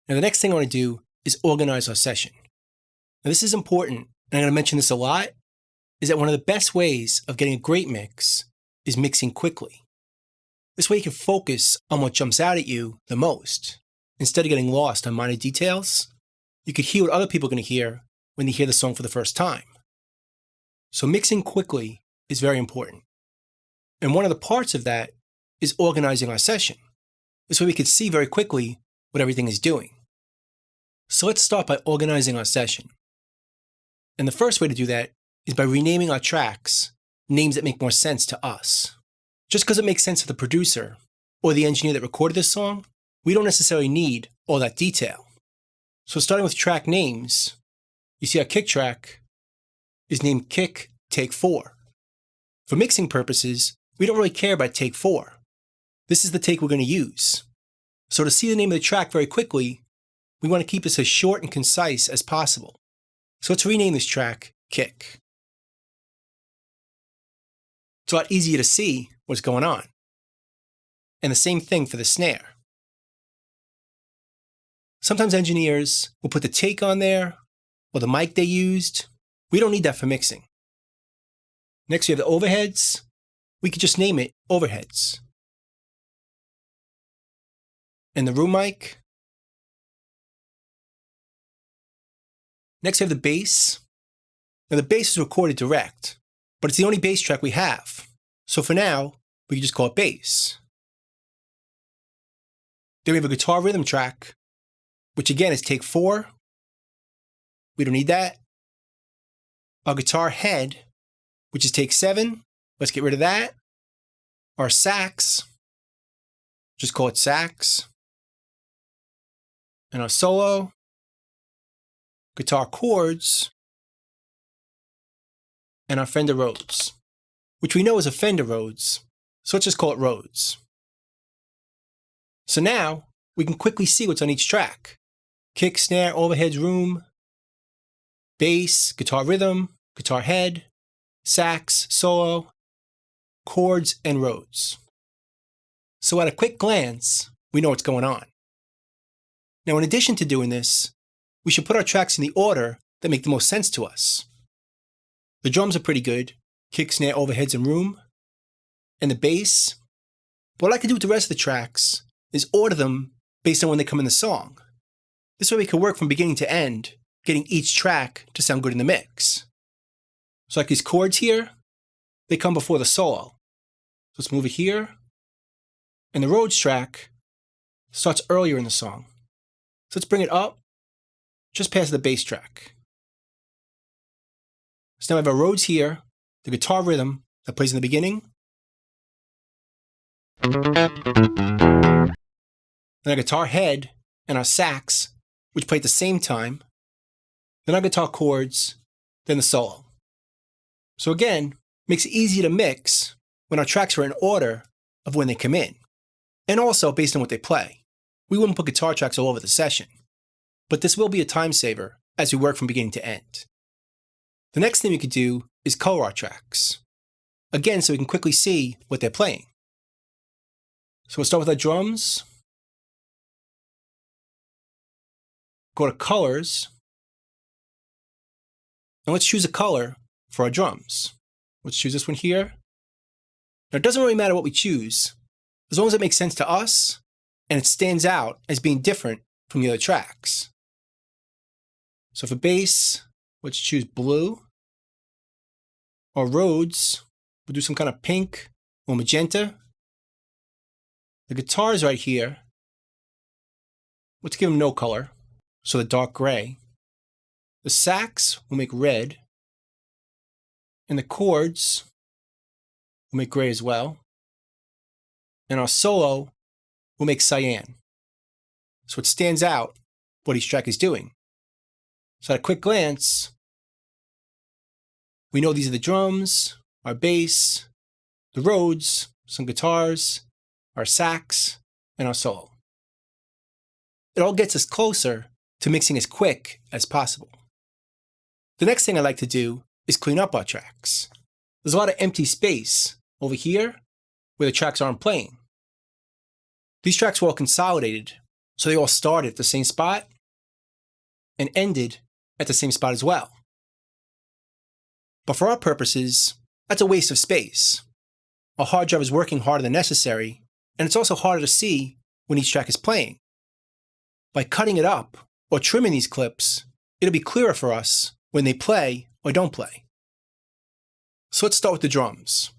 Now the next thing I want to do is organize our session. Now this is important, and I'm going to mention this a lot, is that one of the best ways of getting a great mix is mixing quickly. This way you can focus on what jumps out at you the most. Instead of getting lost on minor details, you could hear what other people are going to hear when they hear the song for the first time. So mixing quickly is very important. And one of the parts of that is organizing our session. This way we can see very quickly what everything is doing. So let's start by organizing our session. And the first way to do that is by renaming our tracks names that make more sense to us. Just because it makes sense to the producer or the engineer that recorded this song, we don't necessarily need all that detail. So starting with track names, you see our kick track is named Kick Take 4. For mixing purposes, we don't really care about take 4. This is the take we're going to use. So to see the name of the track very quickly, we want to keep this as short and concise as possible. So let's rename this track Kick. It's a lot easier to see what's going on. And the same thing for the snare. Sometimes engineers will put the take on there or the mic they used. We don't need that for mixing. Next we have the overheads. We could just name it overheads. And the room mic. Next we have the bass. Now the bass is recorded direct, but it's the only bass track we have. So for now, we can just call it bass. Then we have a guitar rhythm track, which again is take 4. We don't need that. Our guitar head, which is take 7. Let's get rid of that. Our sax, just call it sax. And our solo, guitar chords, and our Fender Rhodes, which we know is a Fender Rhodes, so let's just call it Rhodes. So now we can quickly see what's on each track. Kick, snare, overheads, room, bass, guitar rhythm, guitar head, sax, solo, chords, and Rhodes. So at a quick glance, we know what's going on. Now in addition to doing this, we should put our tracks in the order that make the most sense to us. The drums are pretty good, kick, snare, overheads, and room. And the bass, but what I can do with the rest of the tracks is order them based on when they come in the song. This way we can work from beginning to end, getting each track to sound good in the mix. So like these chords here, they come before the solo. So let's move it here. And the Rhodes track starts earlier in the song. So let's bring it up, just past the bass track. So now we have our Rhodes here, the guitar rhythm that plays in the beginning. Then our guitar head and our sax, which play at the same time. Then our guitar chords, then the solo. So again, makes it easy to mix when our tracks are in order of when they come in, and also based on what they play. We wouldn't put guitar tracks all over the session, but this will be a time saver as we work from beginning to end. The next thing we could do is color our tracks. Again, so we can quickly see what they're playing. So we'll start with our drums. Go to colors. And let's choose a color for our drums. Let's choose this one here. Now it doesn't really matter what we choose, as long as it makes sense to us and it stands out as being different from the other tracks. So for bass, let's choose blue. Or Rhodes, we'll do some kind of pink or magenta. The guitars right here, let's give them no color, so the dark gray. The sax will make red, and the chords will make gray as well. And our solo will make cyan, so it stands out what each track is doing. So at a quick glance, we know these are the drums, our bass, the Rhodes, some guitars, our sax, and our solo. It all gets us closer to mixing as quick as possible. The next thing I like to do is clean up our tracks. There's a lot of empty space over here where the tracks aren't playing. These tracks were all consolidated So they all started at the same spot and ended at the same spot as well. But for our purposes, that's a waste of space. Our hard drive is working harder than necessary, and it's also harder to see when each track is playing. By cutting it up or trimming these clips, it'll be clearer for us when they play or don't play. So let's start with the drums.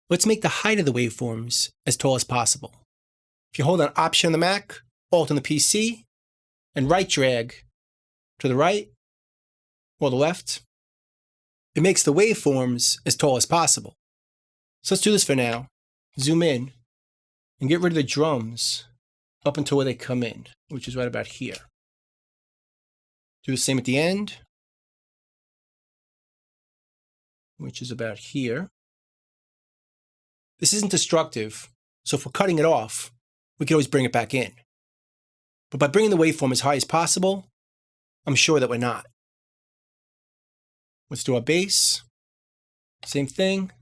Let's make the height of the waveforms as tall as possible. If you hold down Option on the Mac, Alt on the PC, and right drag to the right or the left, it makes the waveforms as tall as possible. So let's do this for now. Zoom in and get rid of the drums up until where they come in, which is right about here. Do the same at the end, which is about here. This isn't destructive, so if we're cutting it off, we can always bring it back in. But by bringing the waveform as high as possible, I'm sure that we're not. Let's do our bass. Same thing.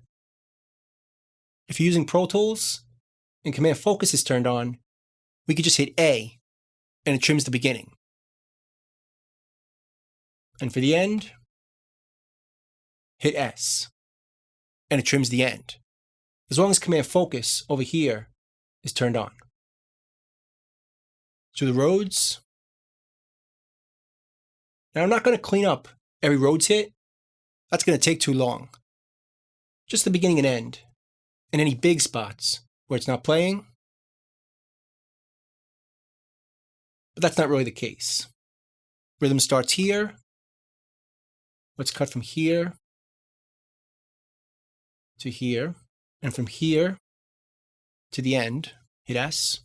If you're using Pro Tools and Command Focus is turned on, we could just hit A and it trims the beginning. And for the end, hit S and it trims the end, as long as Command Focus over here is turned on. To the Rhodes. Now I'm not going to clean up every Rhodes hit. That's going to take too long. Just the beginning and end, and any big spots where it's not playing. But that's not really the case. Rhythm starts here. Let's cut from here to here, and from here to the end, hit S.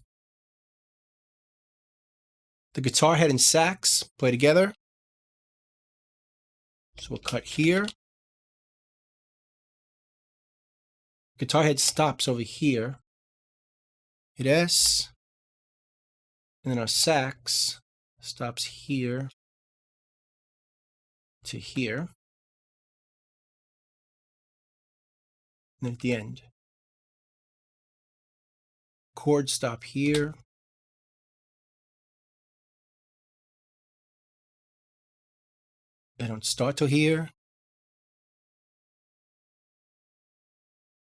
The guitar head and sax play together. So we'll cut here. Guitar head stops over here. Hit S. And then our sax stops here to here. And then at the end. Chords stop here. They don't start till here.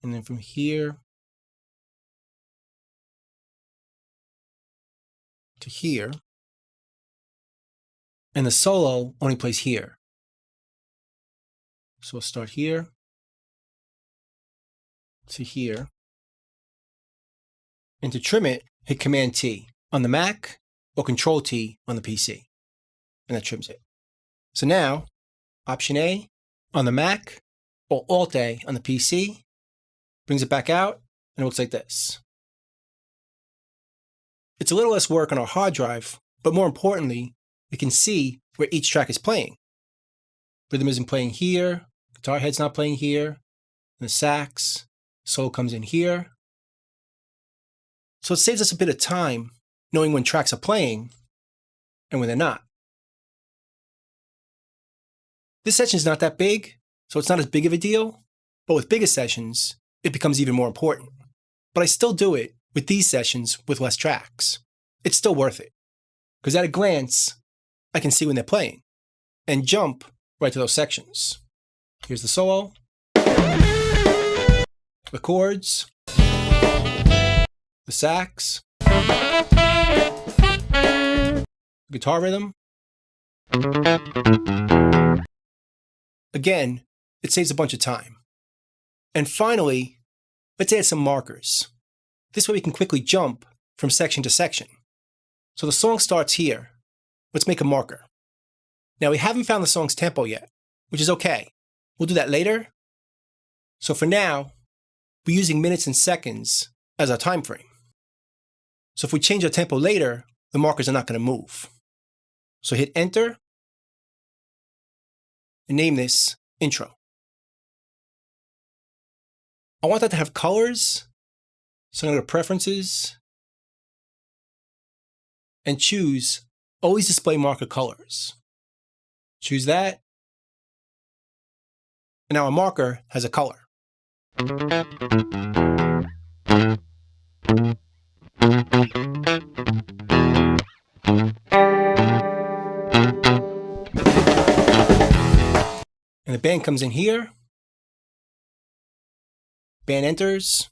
And then from here to here. And the solo only plays here. So we'll start here to here. And to trim it, hit Command T on the Mac or Control T on the PC. And that trims it. So now, Option A on the Mac or Alt A on the PC brings it back out and it looks like this. It's a little less work on our hard drive, but more importantly, we can see where each track is playing. Rhythm isn't playing here, guitar head's not playing here, and the sax, solo comes in here. So it saves us a bit of time knowing when tracks are playing and when they're not. This session is not that big, so it's not as big of a deal, but with bigger sessions, it becomes even more important. But I still do it with these sessions with less tracks. It's still worth it, because at a glance, I can see when they're playing and jump right to those sections. Here's the solo, the chords, the sax, the guitar rhythm. Again, it saves a bunch of time. And finally, let's add some markers. This way we can quickly jump from section to section. So the song starts here. Let's make a marker. Now we haven't found the song's tempo yet, which is okay. We'll do that later. So for now, we're using minutes and seconds as our time frame. So if we change our tempo later, the markers are not going to move. So hit Enter and name this Intro. I want that to have colors, so I'm going to go to Preferences and choose Always Display Marker Colors. Choose that, and now our marker has a color. the band comes in here. Band enters.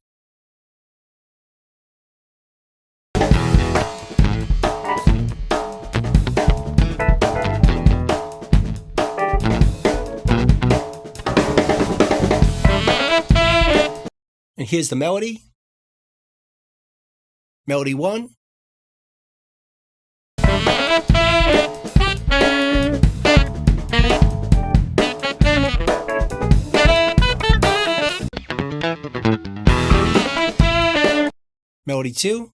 And here's the melody. Melody 1. Melody 2.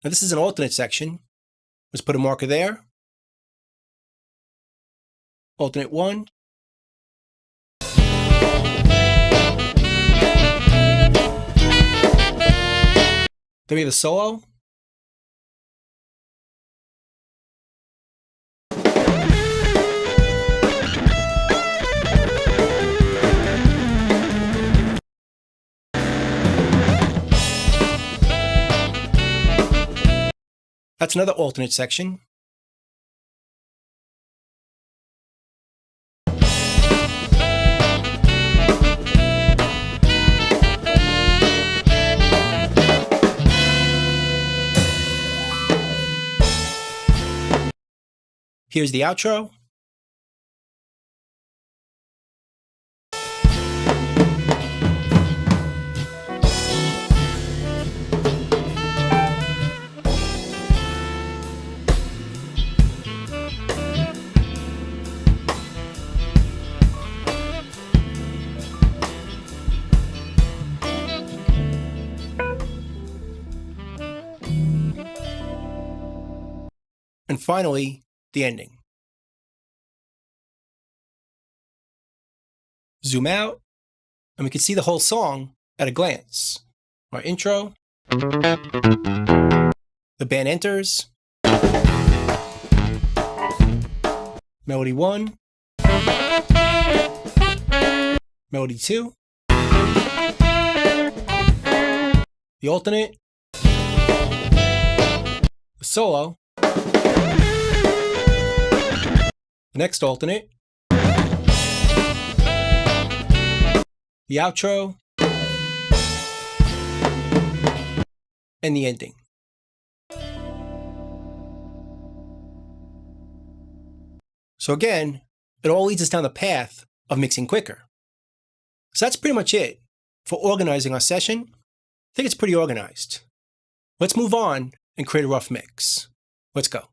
Now this is an alternate section. Let's put a marker there. Alternate 1. Then we have a solo. That's another alternate section. Here's the outro. And finally, the ending. Zoom out, and we can see the whole song at a glance. Our intro, the band enters, melody 1, melody 2, the alternate, the solo, the next alternate, the outro, and the ending. So again, it all leads us down the path of mixing quicker. So that's pretty much it for organizing our session. I think it's pretty organized. Let's move on and create a rough mix. Let's go.